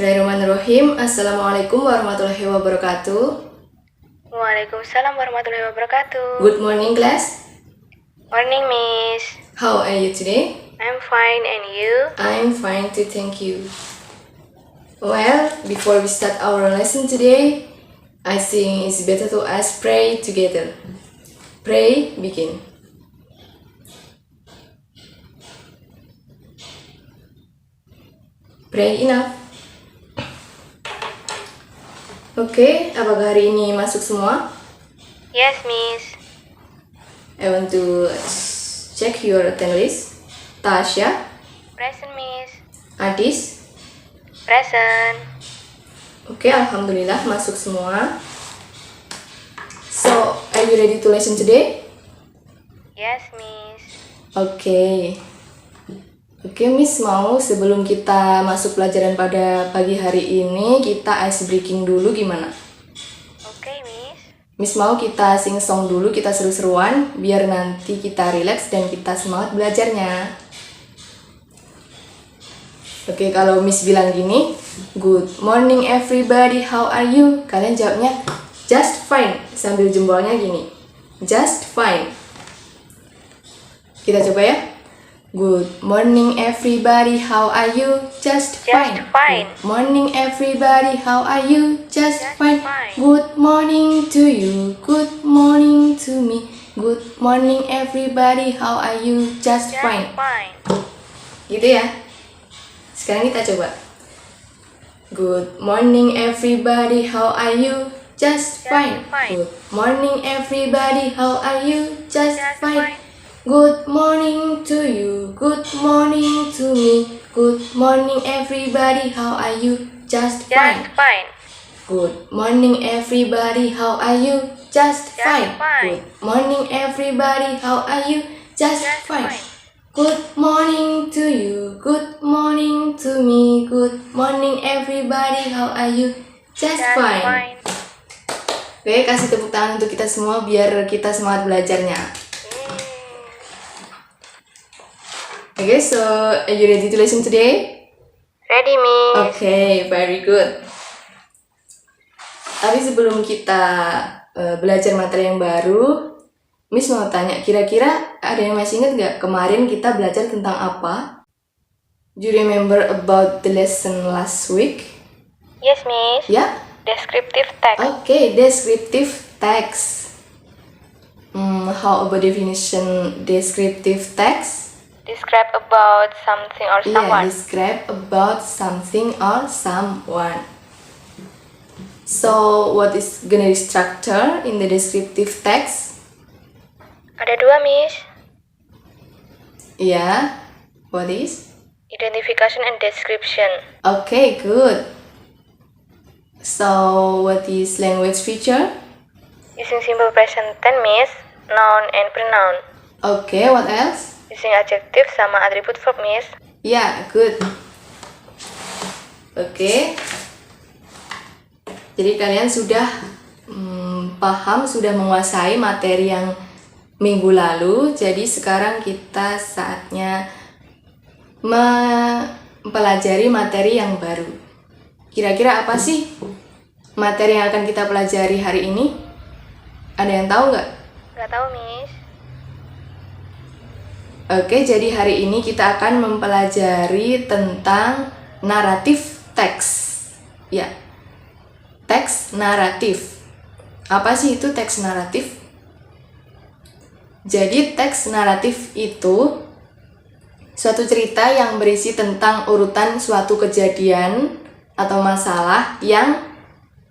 Bismillahirrahmanirrahim. Assalamualaikum warahmatullahi wabarakatuh. Waalaikumsalam warahmatullahi wabarakatuh. Good morning, class. Morning, Miss. How are you today? I'm fine, and you? I'm fine too, thank you. Well, before we start our lesson today, I think it's better to us pray together. Pray, begin. Pray enough. Oke, apakah hari ini masuk semua? Yes, Miss. I want to check your attendance list. Tasya, Present, Miss. Adis. Present. Oke, alhamdulillah masuk semua. So, are you ready to lesson today? Yes, Miss. Oke, Miss mau sebelum kita masuk pelajaran pada pagi hari ini, kita ice breaking dulu gimana? Oke, Miss. Miss mau kita sing song dulu, kita seru-seruan, biar nanti kita relax dan kita semangat belajarnya. Oke, kalau Miss bilang gini, good morning everybody, how are you? Kalian jawabnya, just fine, sambil jempolnya gini, just fine. Kita coba ya. Good morning everybody, how are you? Just fine. fine. Good morning everybody, how are you? Just fine. fine. Good morning to you, good morning to me. Good morning everybody, how are you? Just fine. Fine. Gitu ya. Sekarang kita coba. Good morning everybody, how are you? Just fine. fine. Good morning everybody, how are you? Just Just fine. fine. Good morning to you, good morning to me. Good morning everybody, how are you? Just fine. fine. Good morning everybody, how are you? Just fine. fine. Good morning everybody, how are you? Just fine. Good morning to you, good morning to me. Good morning everybody, how are you? Just fine. Oke, kasih tepuk tangan untuk kita semua biar kita semangat belajarnya. Okay, so are you ready to listen today? Ready, Miss. Okay, very good. Tapi sebelum kita belajar materi yang baru, Miss mau tanya, kira-kira ada yang masih ingat nggak kemarin kita belajar tentang apa? Do you remember about the lesson last week? Yes, Miss. Ya? Descriptive text. Okay, descriptive text. How about definition descriptive text? Describe about something or Yeah, someone. describe about something or someone. So, what is gonna be structure in the descriptive text? Ada dua, Miss. Yeah, what is? Identification and description. Okay, good. So, what is language feature? Using simple present tense, Miss. Noun and pronoun. Okay, what else? Using adjective sama atribut verb, Miss. Yeah, good. Oke. Jadi kalian sudah paham, sudah menguasai materi yang minggu lalu. Jadi sekarang kita saatnya mempelajari materi yang baru. Kira-kira apa sih materi yang akan kita pelajari hari ini? Ada yang tahu nggak? Gak tahu, Miss. Oke, jadi hari ini kita akan mempelajari tentang naratif teks. Ya, teks naratif. Apa sih itu teks naratif? Jadi teks naratif itu suatu cerita yang berisi tentang urutan suatu kejadian atau masalah yang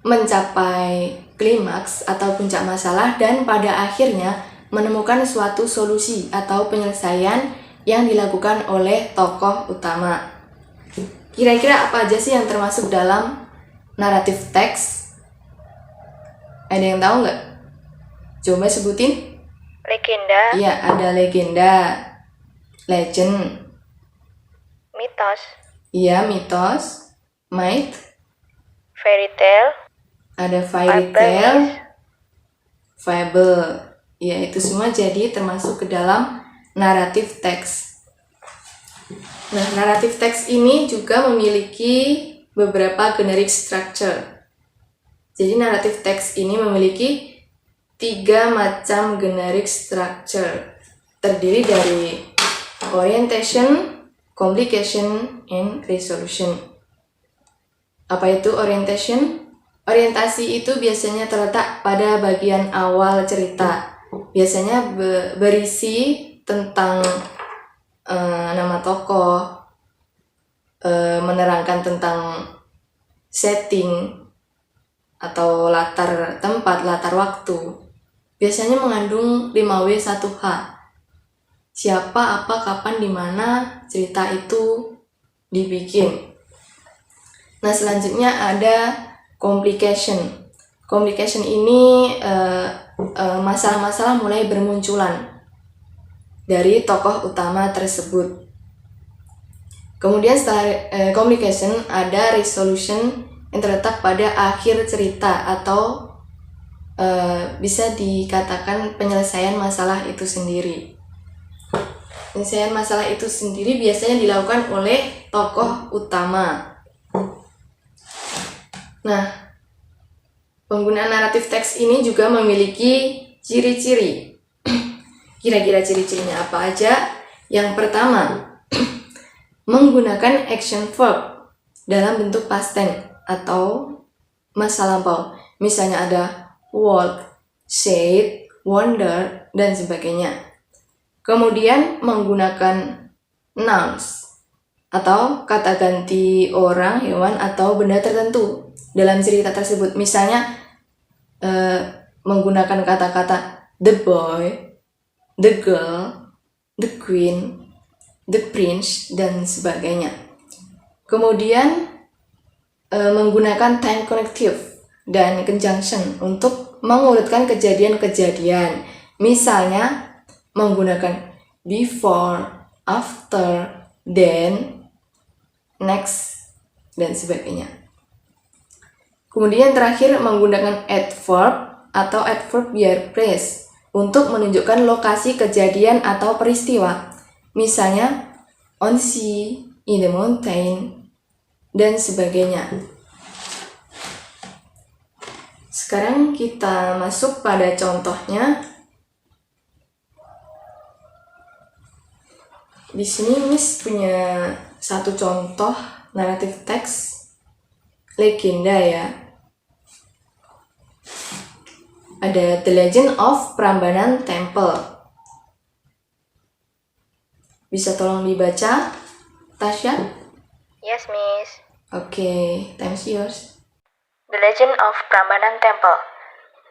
mencapai klimaks atau puncak masalah dan pada akhirnya menemukan suatu solusi atau penyelesaian yang dilakukan oleh tokoh utama. Kira-kira apa aja sih yang termasuk dalam naratif teks? Ada yang tahu nggak? Coba sebutin. Legenda. Iya, ada legenda, legend. Mitos. Iya, mitos, myth. Fairy tale. Ada fairy tale, fable. Ya, itu semua jadi termasuk ke dalam naratif teks. Nah, naratif teks ini juga memiliki beberapa generic structure. Jadi narrative text ini memiliki 3 macam generic structure, terdiri dari orientation, complication, and resolution. Apa itu orientation? Orientasi itu biasanya terletak pada bagian awal cerita. Biasanya berisi tentang nama tokoh, menerangkan tentang setting atau latar tempat, latar waktu. Biasanya mengandung 5W1H. Siapa, apa, kapan, di mana cerita itu dibikin. Nah, selanjutnya ada complication. Complication ini masalah-masalah mulai bermunculan dari tokoh utama tersebut. Kemudian setelah complication ada resolution yang terletak pada akhir cerita atau bisa dikatakan penyelesaian masalah itu sendiri. Penyelesaian masalah itu sendiri biasanya dilakukan oleh tokoh utama. Nah, penggunaan naratif teks ini juga memiliki ciri-ciri. Kira-kira ciri-cirinya apa aja? Yang pertama, menggunakan action verb dalam bentuk past tense atau masa lampau. Misalnya ada walk, said, wonder, dan sebagainya. Kemudian menggunakan nouns atau kata ganti orang, hewan, atau benda tertentu dalam cerita tersebut. Misalnya menggunakan kata-kata the boy, the girl, the queen, the prince, dan sebagainya. Kemudian menggunakan time connective dan conjunction untuk mengurutkan kejadian-kejadian. Misalnya menggunakan before, after, then, next, dan sebagainya. Kemudian terakhir menggunakan adverb atau adverb biar phrase untuk menunjukkan lokasi kejadian atau peristiwa. Misalnya on sea, in the mountain, dan sebagainya. Sekarang kita masuk pada contohnya. Di sini Miss punya satu contoh naratif teks legenda ya. Ada The Legend of Prambanan Temple. Bisa tolong dibaca, Tasya? Yes, Miss. Okay, time's yours. The Legend of Prambanan Temple.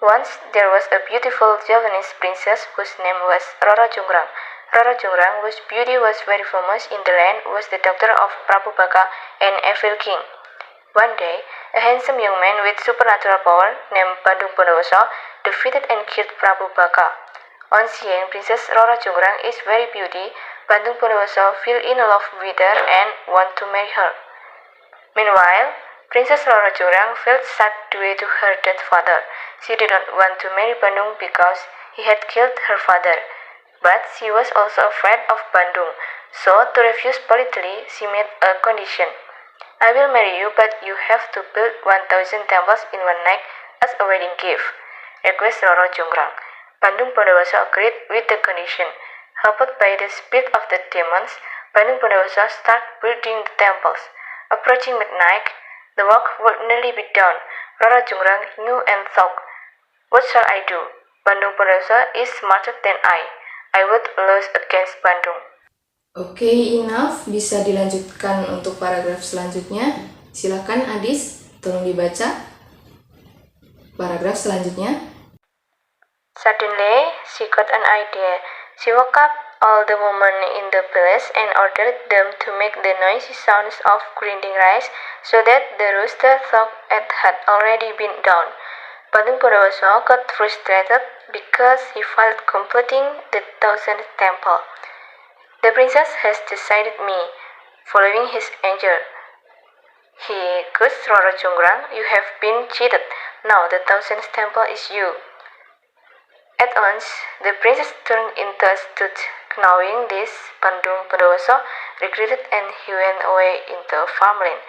Once there was a beautiful Javanese princess whose name was Rara Jungrang. Rara Jungrang, whose beauty was very famous in the land, was the daughter of Prabu Baka, an evil king. One day, a handsome young man with supernatural power named Bandung Bondowoso defeated and killed Prabu Baka. On seeing Princess Rara Jungrang is very beauty, Bandung Bondowoso fell in love with her and want to marry her. Meanwhile, Princess Rara Jungrang felt sad due to her dead father. She did not want to marry Bandung because he had killed her father. But she was also afraid of Bandung, so to refuse politely, she made a condition. I will marry you, but you have to build 1,000 temples in one night as a wedding gift, requested Rara Jungrang. Bandung Bondowoso agreed with the condition. Helped by the spirit of the demons, Bandung Bondowoso started building the temples. Approaching midnight, the work would nearly be done. Rara Jungrang knew and thought, what shall I do? Bandung Bondowoso is smarter than I would lose against Bandung. Oke, enough. Bisa dilanjutkan untuk paragraf selanjutnya. Silakan Adis, tolong dibaca paragraf selanjutnya. Suddenly, she got an idea. She woke up all the women in the palace and ordered them to make the noisy sounds of grinding rice so that the rooster thought it had already been done. Bandung Bondowoso got frustrated because he failed completing the 1,000th temple. The princess has decided me, following his anger. He cursed Rara Jungrang, you have been cheated. Now the 1,000th temple is you. At once, the princess turned into a stood. Knowing this, Bandung Bondowoso regretted and he went away into farmland.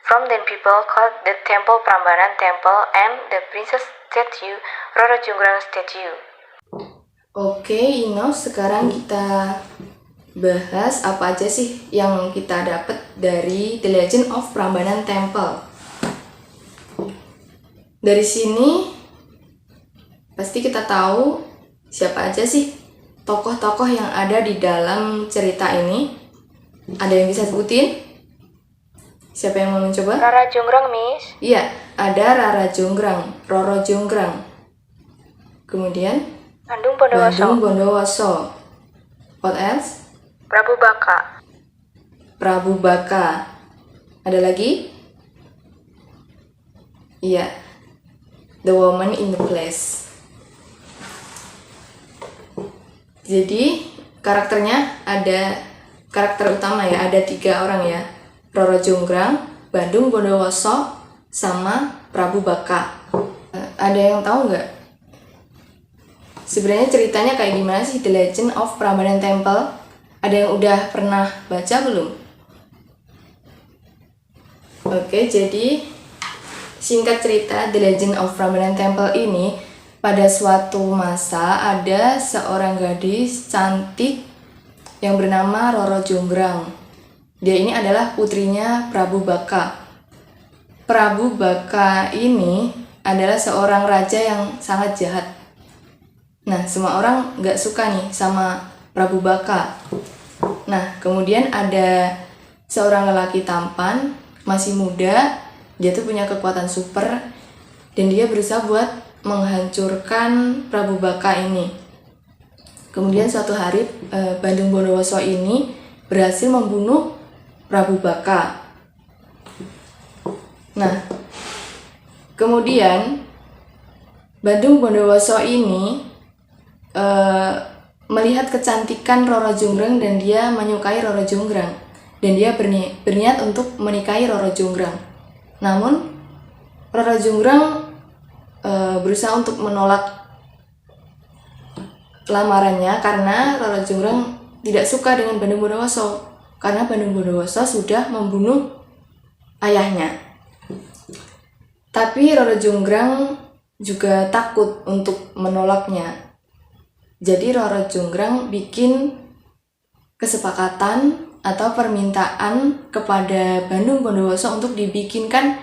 From then people called the temple Prambanan Temple and the princess statue Roro Jonggrang statue. Oke, Ino, sekarang kita bahas apa aja sih yang kita dapat dari The Legend of Prambanan Temple. Dari sini pasti kita tahu siapa aja sih tokoh-tokoh yang ada di dalam cerita ini. Ada yang bisa sebutin? Siapa yang mau mencoba? Rara Jonggrang, Miss. Iya, ada Rara Jonggrang, Roro Jonggrang. Kemudian Bandung Bondowoso. Bandung Bondowoso. What else? Prabu Baka. Prabu Baka. Ada lagi? Iya. The Woman in the Place. Jadi karakternya ada karakter utama ya, ada 3 orang ya. Roro Jonggrang, Bandung Bondowoso, sama Prabu Baka. Ada yang tahu nggak? Sebenarnya ceritanya kayak gimana sih The Legend of Prambanan Temple? Ada yang udah pernah baca belum? Oke, jadi singkat cerita The Legend of Prambanan Temple ini, pada suatu masa ada seorang gadis cantik yang bernama Roro Jonggrang. Dia ini adalah putrinya Prabu Baka. Prabu Baka ini adalah seorang raja yang sangat jahat. Nah, semua orang nggak suka nih sama Prabu Baka. Nah, kemudian ada seorang lelaki tampan, masih muda, dia tuh punya kekuatan super, dan dia berusaha buat menghancurkan Prabu Baka ini. Kemudian suatu hari Bandung Bondowoso ini berhasil membunuh Prabu Baka. Nah, kemudian Bandung Bondowoso ini melihat kecantikan Roro Jonggrang dan dia menyukai Roro Jonggrang, dan dia berniat untuk menikahi Roro Jonggrang. Namun Roro Jonggrang berusaha untuk menolak lamarannya karena Roro Jonggrang tidak suka dengan Bandung Bondowoso, karena Bandung Bondowoso sudah membunuh ayahnya. Tapi Roro Jonggrang juga takut untuk menolaknya. Jadi Roro Jonggrang bikin kesepakatan atau permintaan kepada Bandung Bondowoso untuk dibikinkan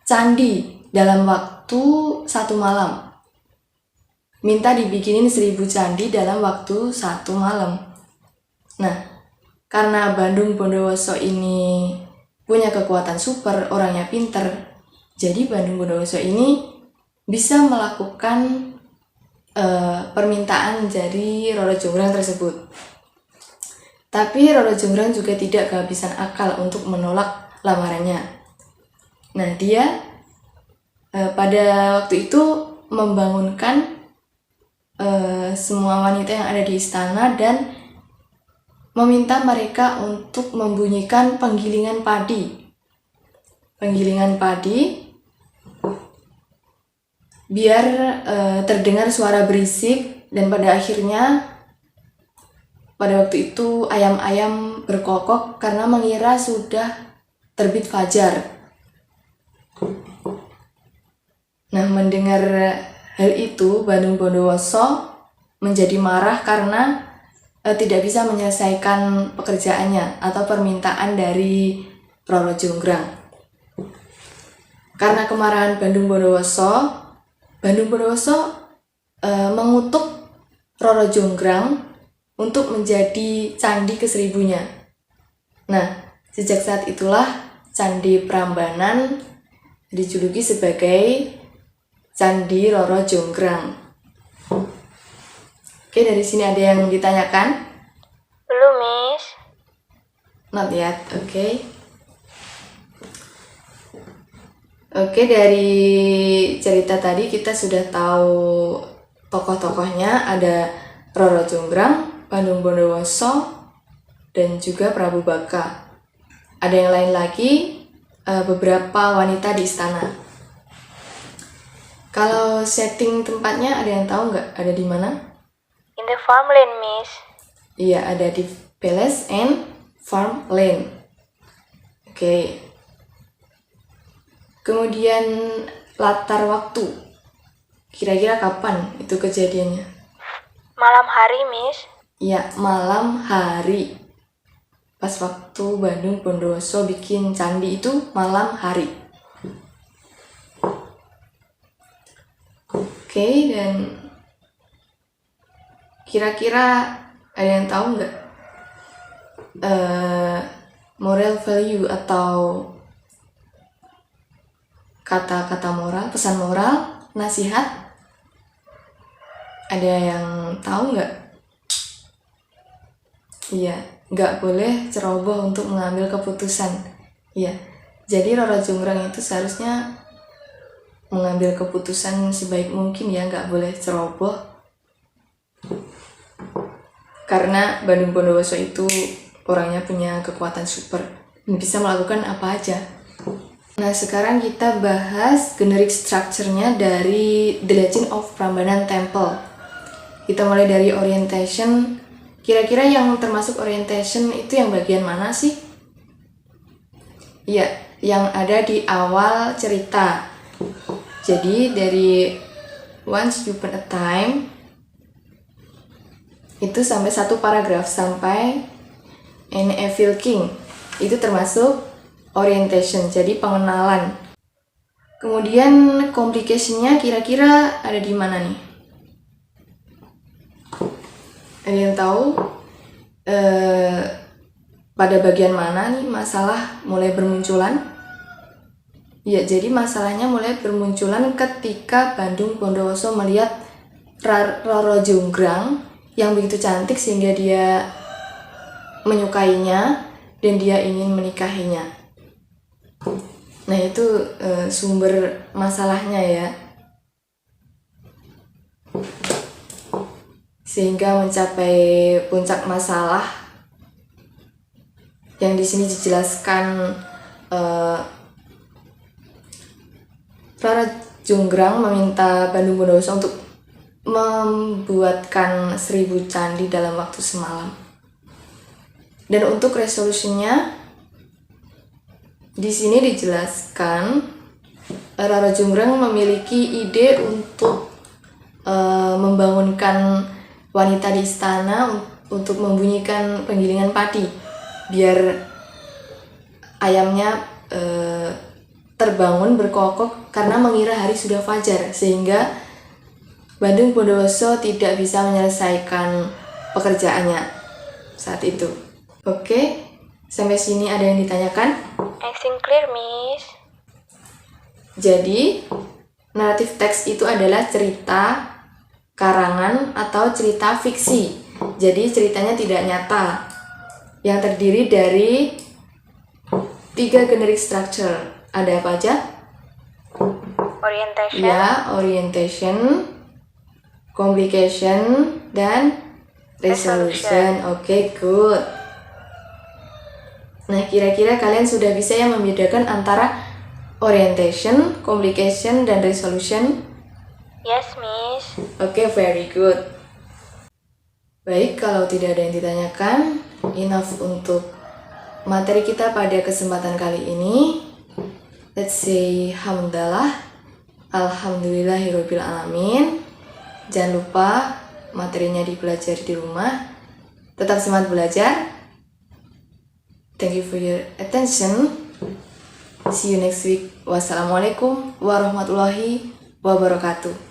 candi dalam waktu 1 malam. Minta dibikinin 1000 candi dalam waktu 1 malam. Nah, karena Bandung Bondowoso ini punya kekuatan super, orangnya pinter, jadi Bandung Bondowoso ini bisa melakukan permintaan dari Roro Jonggrang tersebut. Tapi Roro Jonggrang juga tidak kehabisan akal untuk menolak lamarannya. Nah, dia pada waktu itu membangunkan semua wanita yang ada di istana dan meminta mereka untuk membunyikan penggilingan padi. Penggilingan padi biar terdengar suara berisik, dan pada akhirnya pada waktu itu ayam-ayam berkokok karena mengira sudah terbit fajar. Nah, mendengar hal itu Bandung Bondowoso menjadi marah karena tidak bisa menyelesaikan pekerjaannya atau permintaan dari Roro Jonggrang. Karena kemarahan Bandung Bondowoso mengutuk Roro Jonggrang untuk menjadi candi ke-1000-nya. Nah, sejak saat itulah Candi Prambanan dijuluki sebagai Candi Roro Jonggrang. Oke, dari sini ada yang ditanyakan? Belum, Miss. Not yet, oke. Oke, dari cerita tadi kita sudah tahu tokoh-tokohnya, ada Roro Jonggrang, Bandung Bondowoso, dan juga Prabu Baka. Ada yang lain lagi, beberapa wanita di istana. Kalau setting tempatnya ada yang tahu nggak? Ada di mana? In the farmland, Miss. Iya, ada di palace and farmland. Oke. Kemudian latar waktu. Kira-kira kapan itu kejadiannya? Malam hari, Miss. Ya, malam hari. Pas waktu Bandung Bondowoso bikin candi itu malam hari. Oke, dan kira-kira ada yang tahu nggak moral value atau kata-kata moral, pesan moral, nasihat? Ada yang tahu nggak? Iya, nggak boleh ceroboh untuk mengambil keputusan. Iya, jadi Roro Jonggrang itu seharusnya mengambil keputusan sebaik mungkin ya, nggak boleh ceroboh. Karena Bandung Bondowoso itu orangnya punya kekuatan super, bisa melakukan apa aja. Nah, sekarang kita bahas generic structure-nya dari The Legend of Prambanan Temple. Kita mulai dari orientation. Kira-kira yang termasuk orientation itu yang bagian mana sih? Iya, yang ada di awal cerita. Jadi dari Once Upon a Time itu sampai satu paragraf, sampai An Evil King. Itu termasuk orientation, jadi pengenalan. Kemudian complication-nya kira-kira ada di mana nih? Ada yang tahu pada bagian mana nih masalah mulai bermunculan? Ya, jadi masalahnya mulai bermunculan ketika Bandung Bondowoso melihat Roro Jonggrang yang begitu cantik sehingga dia menyukainya dan dia ingin menikahinya. Nah, itu sumber masalahnya ya. Sehingga mencapai puncak masalah yang di sini dijelaskan, Roro Jonggrang meminta Bandung Bondowoso untuk membuatkan 1000 candi dalam waktu semalam. Dan untuk resolusinya di sini dijelaskan Roro Jonggrang memiliki ide untuk membangunkan wanita di istana untuk membunyikan penggilingan padi biar ayamnya terbangun berkokok karena mengira hari sudah fajar, sehingga Bandung Bondowoso tidak bisa menyelesaikan pekerjaannya saat itu. Oke, sampai sini ada yang ditanyakan? I think clear, Miss. Jadi, naratif teks itu adalah cerita karangan atau cerita fiksi. Jadi ceritanya tidak nyata, yang terdiri dari 3 generic structure. Ada apa aja? Orientation. Ya, orientation, complication, dan resolution. Oke, good. Nah, kira-kira kalian sudah bisa ya membedakan antara orientation, complication, dan resolution? Yes, Miss. Oke, very good. Baik, kalau tidak ada yang ditanyakan, enough untuk materi kita pada kesempatan kali ini. Let's say hamdalah, alhamdulillahirabbil alamin. Jangan lupa materinya dipelajari di rumah. Tetap semangat belajar. Thank you for your attention. See you next week. Wassalamualaikum warahmatullahi wabarakatuh.